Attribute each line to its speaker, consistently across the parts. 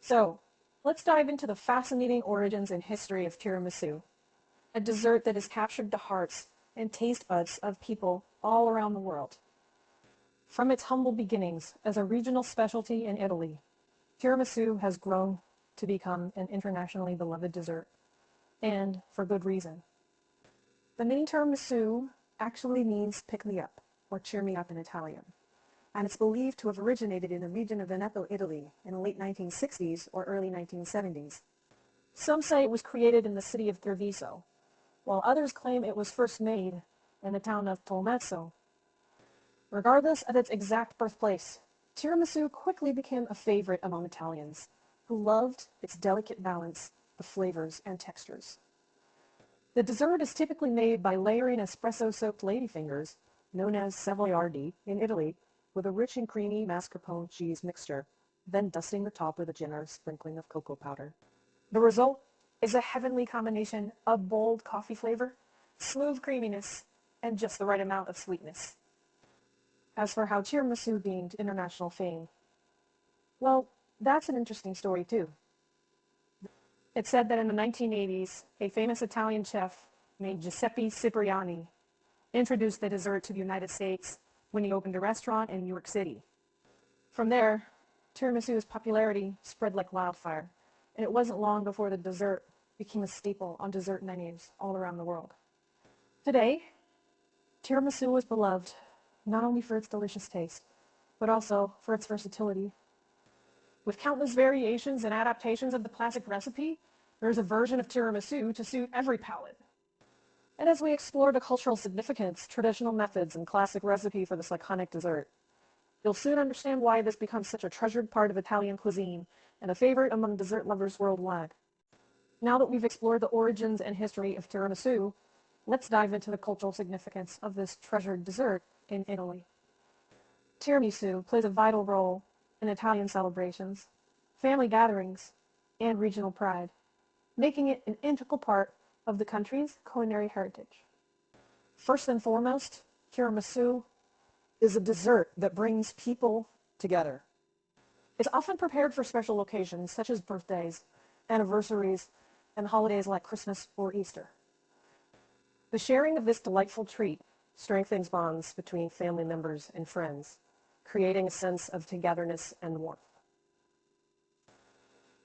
Speaker 1: So, let's dive into the fascinating origins and history of tiramisu, a dessert that has captured the hearts and taste buds of people all around the world. From its humble beginnings as a regional specialty in Italy, tiramisu has grown to become an internationally beloved dessert, and for good reason. The name tiramisu actually means pick me up, or cheer me up in Italian, and it's believed to have originated in the region of Veneto, Italy, in the late 1960s or early 1970s. Some say it was created in the city of Treviso, while others claim it was first made in the town of Tolmezzo. Regardless of its exact birthplace, tiramisu quickly became a favorite among Italians, who loved its delicate balance of flavors and textures. The dessert is typically made by layering espresso-soaked ladyfingers, known as savoiardi in Italy, with a rich and creamy mascarpone cheese mixture, then dusting the top with a generous sprinkling of cocoa powder. The result is a heavenly combination of bold coffee flavor, smooth creaminess, and just the right amount of sweetness. As for how tiramisu gained international fame, well, that's an interesting story too. It's said that in the 1980s, a famous Italian chef named Giuseppe Cipriani introduced the dessert to the United States when he opened a restaurant in New York City. From there, tiramisu's popularity spread like wildfire, and it wasn't long before the dessert became a staple on dessert menus all around the world. Today, tiramisu is beloved not only for its delicious taste, but also for its versatility. With countless variations and adaptations of the classic recipe, there is a version of tiramisu to suit every palate. And as we explore the cultural significance, traditional methods, and classic recipe for this iconic dessert, you'll soon understand why this becomes such a treasured part of Italian cuisine and a favorite among dessert lovers worldwide. Now that we've explored the origins and history of tiramisu, let's dive into the cultural significance of this treasured dessert in Italy. Tiramisu plays a vital role in Italian celebrations, family gatherings, and regional pride, making it an integral part of the country's culinary heritage. First and foremost, tiramisu is a dessert that brings people together. It's often prepared for special occasions such as birthdays, anniversaries, and holidays like Christmas or Easter. The sharing of this delightful treat strengthens bonds between family members and friends, creating a sense of togetherness and warmth.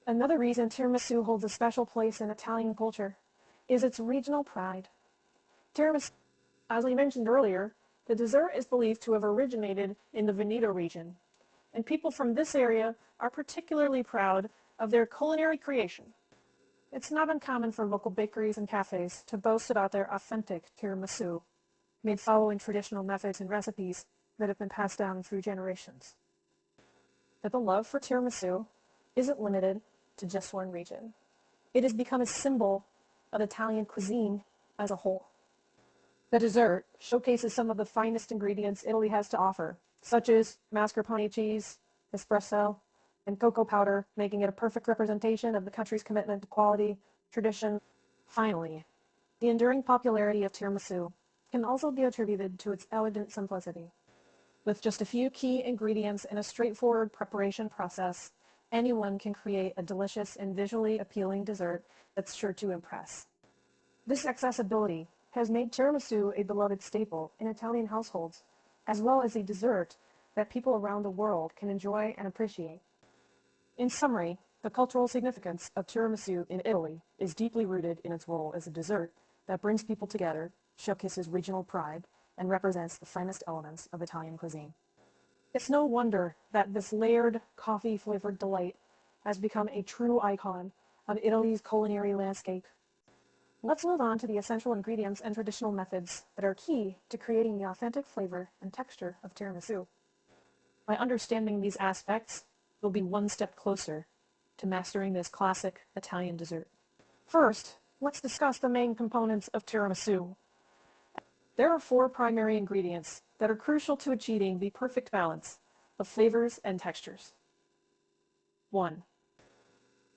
Speaker 1: Another reason tiramisu holds a special place in Italian culture is its regional pride. Tiramisu, as we mentioned earlier, the dessert is believed to have originated in the Veneto region, and people from this area are particularly proud of their culinary creation. It's not uncommon for local bakeries and cafes to boast about their authentic tiramisu, made following traditional methods and recipes that have been passed down through generations. But the love for tiramisu isn't limited to just one region. It has become a symbol of Italian cuisine as a whole. The dessert showcases some of the finest ingredients Italy has to offer, such as mascarpone cheese, espresso, and cocoa powder, making it a perfect representation of the country's commitment to quality, tradition. Finally, the enduring popularity of tiramisu can also be attributed to its elegant simplicity. With just a few key ingredients and a straightforward preparation process, anyone can create a delicious and visually appealing dessert that's sure to impress. This accessibility has made tiramisu a beloved staple in Italian households, as well as a dessert that people around the world can enjoy and appreciate. In summary, the cultural significance of tiramisu in Italy is deeply rooted in its role as a dessert that brings people together, showcases regional pride, and represents the finest elements of Italian cuisine. It's no wonder that this layered, coffee-flavored delight has become a true icon of Italy's culinary landscape. Let's move on to the essential ingredients and traditional methods that are key to creating the authentic flavor and texture of tiramisu. By understanding these aspects, we'll be one step closer to mastering this classic Italian dessert. First, let's discuss the main components of tiramisu. There are four primary ingredients that are crucial to achieving the perfect balance of flavors and textures. 1.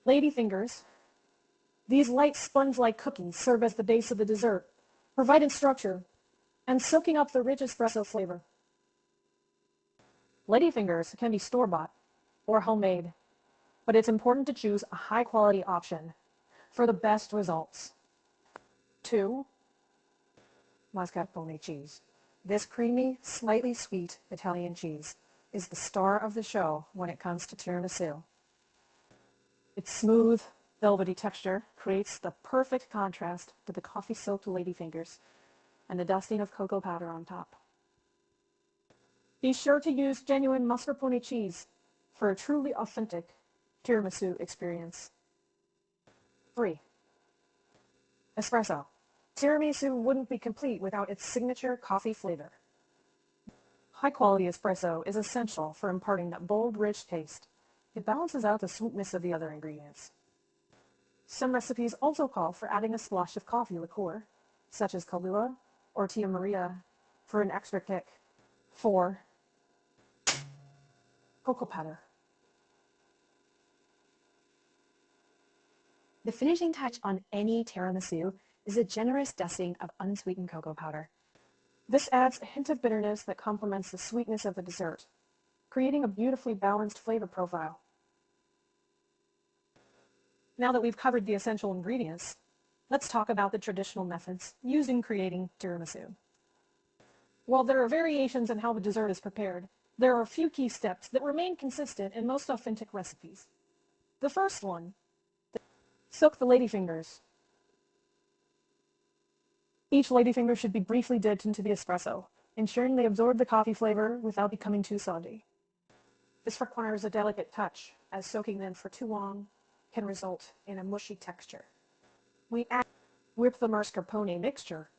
Speaker 1: Ladyfingers. These light sponge-like cookies serve as the base of the dessert, providing structure and soaking up the rich espresso flavor. Ladyfingers can be store-bought or homemade. but it's important to choose a high-quality option for the best results. 2. Mascarpone cheese. This creamy, slightly sweet Italian cheese is the star of the show when it comes to tiramisu. Its smooth, velvety texture creates the perfect contrast to the coffee-soaked ladyfingers and the dusting of cocoa powder on top. Be sure to use genuine mascarpone cheese for a truly authentic tiramisu experience. 3. Espresso. Tiramisu wouldn't be complete without its signature coffee flavor. High-quality espresso is essential for imparting that bold, rich taste. It balances out the sweetness of the other ingredients. Some recipes also call for adding a splash of coffee liqueur, such as Kahlua or Tia Maria, for an extra kick. 4. Cocoa powder. The finishing touch on any tiramisu is a generous dusting of unsweetened cocoa powder. This adds a hint of bitterness that complements the sweetness of the dessert, creating a beautifully balanced flavor profile. Now that we've covered the essential ingredients, let's talk about the traditional methods used in creating tiramisu. While there are variations in how the dessert is prepared, there are a few key steps that remain consistent in most authentic recipes. The first one, soak the ladyfingers. Each ladyfinger should be briefly dipped into the espresso, ensuring they absorb the coffee flavor without becoming too soggy. This requires a delicate touch, as soaking them for too long can result in a mushy texture. Whip the mascarpone mixture.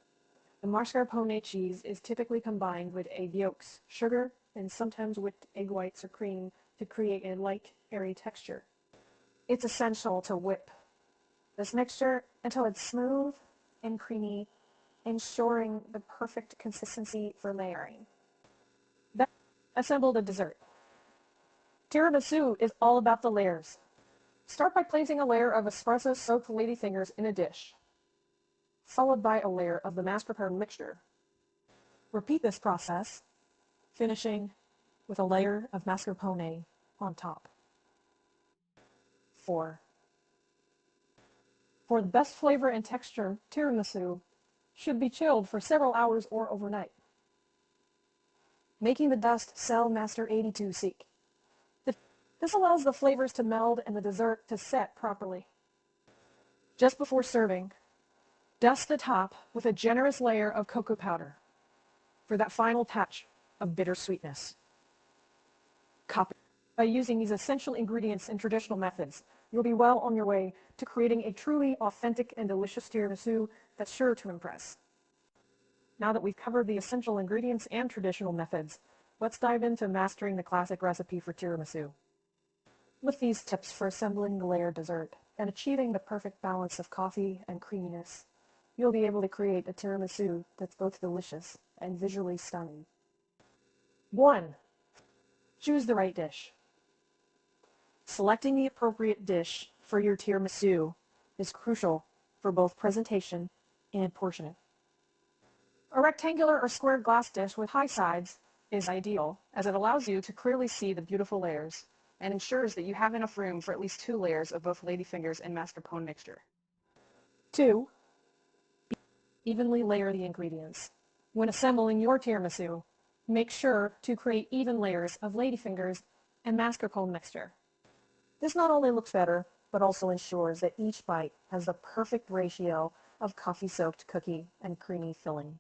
Speaker 1: The mascarpone cheese is typically combined with egg yolks, sugar, and sometimes whipped egg whites or cream to create a light, airy texture. It's essential to whip this mixture until it's smooth and creamy, ensuring the perfect consistency for layering. Then assemble the dessert. Tiramisu is all about the layers. Start by placing a layer of espresso-soaked ladyfingers in a dish, followed by a layer of the mascarpone mixture. Repeat this process, finishing with a layer of mascarpone on top. 4. For the best flavor and texture, tiramisu should be chilled for several hours or overnight, making the dust cell master 82 seek. This allows the flavors to meld and the dessert to set properly. Just before serving, dust the top with a generous layer of cocoa powder for that final touch of bittersweetness. By using these essential ingredients and traditional methods, you'll be well on your way to creating a truly authentic and delicious tiramisu that's sure to impress. Now that we've covered the essential ingredients and traditional methods, let's dive into mastering the classic recipe for tiramisu. With these tips for assembling the layered dessert and achieving the perfect balance of coffee and creaminess, you'll be able to create a tiramisu that's both delicious and visually stunning. 1. Choose the right dish. Selecting the appropriate dish for your tiramisu is crucial for both presentation and portioning. A rectangular or square glass dish with high sides is ideal, as it allows you to clearly see the beautiful layers and ensures that you have enough room for at least 2 layers of both ladyfingers and mascarpone mixture. 2. Evenly layer the ingredients. When assembling your tiramisu, make sure to create even layers of ladyfingers and mascarpone mixture. This not only looks better, but also ensures that each bite has the perfect ratio of coffee-soaked cookie and creamy filling.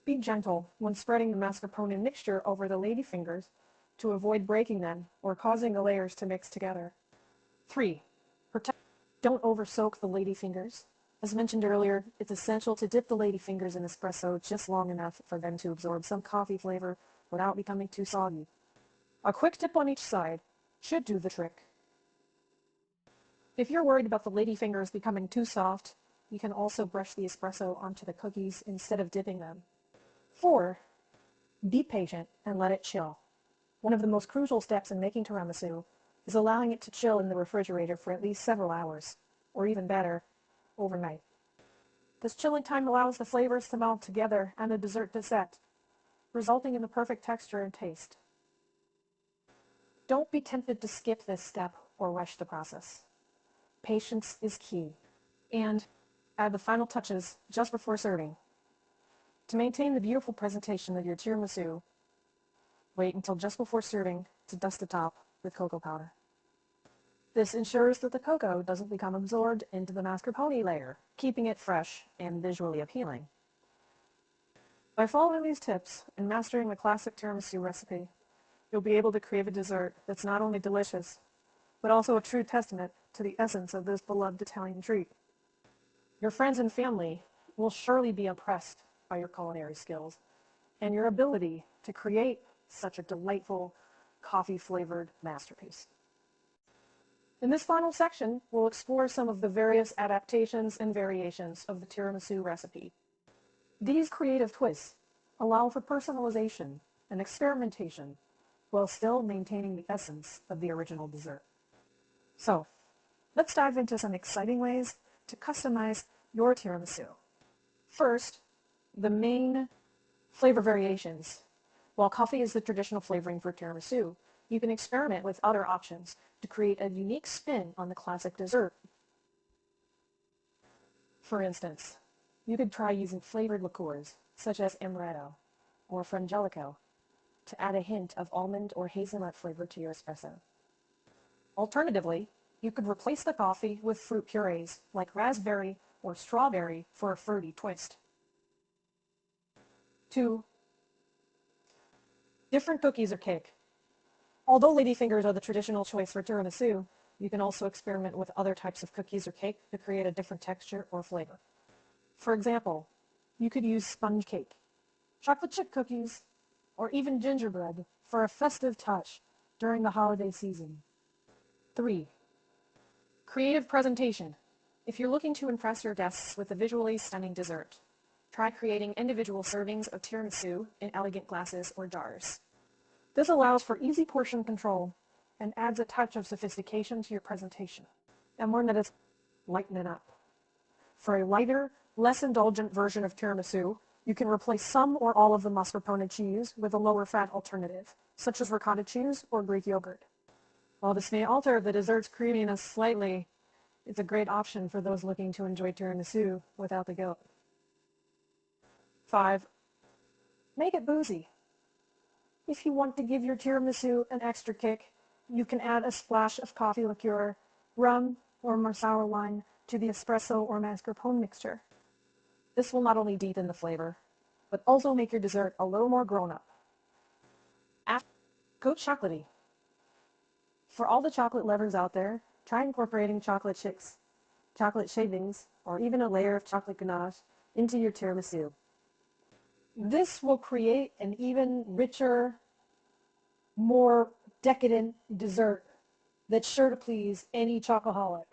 Speaker 1: Be gentle when spreading the mascarpone mixture over the ladyfingers to avoid breaking them or causing the layers to mix together. 3. Don't over-soak the ladyfingers. As mentioned earlier, it's essential to dip the ladyfingers in espresso just long enough for them to absorb some coffee flavor without becoming too soggy. A quick dip on each side should do the trick. If you're worried about the ladyfingers becoming too soft, you can also brush the espresso onto the cookies instead of dipping them. 4. Be patient and let it chill. One of the most crucial steps in making tiramisu is allowing it to chill in the refrigerator for at least several hours, or even better, overnight. This chilling time allows the flavors to meld together and the dessert to set, resulting in the perfect texture and taste. Don't be tempted to skip this step or rush the process. Patience is key. And add the final touches just before serving. To maintain the beautiful presentation of your tiramisu, wait until just before serving to dust the top with cocoa powder. This ensures that the cocoa doesn't become absorbed into the mascarpone layer, keeping it fresh and visually appealing. By following these tips and mastering the classic tiramisu recipe, you'll be able to create a dessert that's not only delicious, but also a true testament to the essence of this beloved Italian treat. Your friends and family will surely be impressed by your culinary skills and your ability to create such a delightful coffee-flavored masterpiece. In this final section, we'll explore some of the various adaptations and variations of the tiramisu recipe. These creative twists allow for personalization and experimentation while still maintaining the essence of the original dessert. So, let's dive into some exciting ways to customize your tiramisu. First, the main flavor variations. While coffee is the traditional flavoring for tiramisu, you can experiment with other options to create a unique spin on the classic dessert. For instance, you could try using flavored liqueurs, such as amaretto or frangelico, to add a hint of almond or hazelnut flavor to your espresso. Alternatively, you could replace the coffee with fruit purees like raspberry or strawberry for a fruity twist. 2. Different cookies or cake. Although ladyfingers are the traditional choice for tiramisu, you can also experiment with other types of cookies or cake to create a different texture or flavor. For example, you could use sponge cake, chocolate chip cookies, or even gingerbread for a festive touch during the holiday season. 3. Creative presentation. If you're looking to impress your guests with a visually stunning dessert, try creating individual servings of tiramisu in elegant glasses or jars. This allows for easy portion control and adds a touch of sophistication to your presentation. And one that is lighten it up. For a lighter, less indulgent version of tiramisu, you can replace some or all of the mascarpone cheese with a lower fat alternative, such as ricotta cheese or Greek yogurt. While this may alter the dessert's creaminess slightly, it's a great option for those looking to enjoy tiramisu without the guilt. 5. Make it boozy. If you want to give your tiramisu an extra kick, you can add a splash of coffee liqueur, rum, or more sour wine to the espresso or mascarpone mixture. This will not only deepen the flavor, but also make your dessert a little more grown-up. Go chocolatey. For all the chocolate lovers out there, try incorporating chocolate chicks, chocolate shavings, or even a layer of chocolate ganache into your tiramisu. This will create an even richer, more decadent dessert that's sure to please any chocoholic.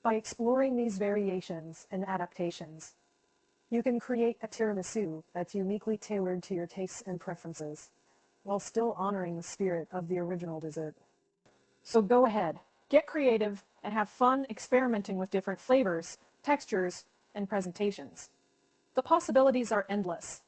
Speaker 1: By exploring these variations and adaptations, you can create a tiramisu that's uniquely tailored to your tastes and preferences, while still honoring the spirit of the original dessert. So go ahead, get creative, and have fun experimenting with different flavors, textures, and presentations. The possibilities are endless.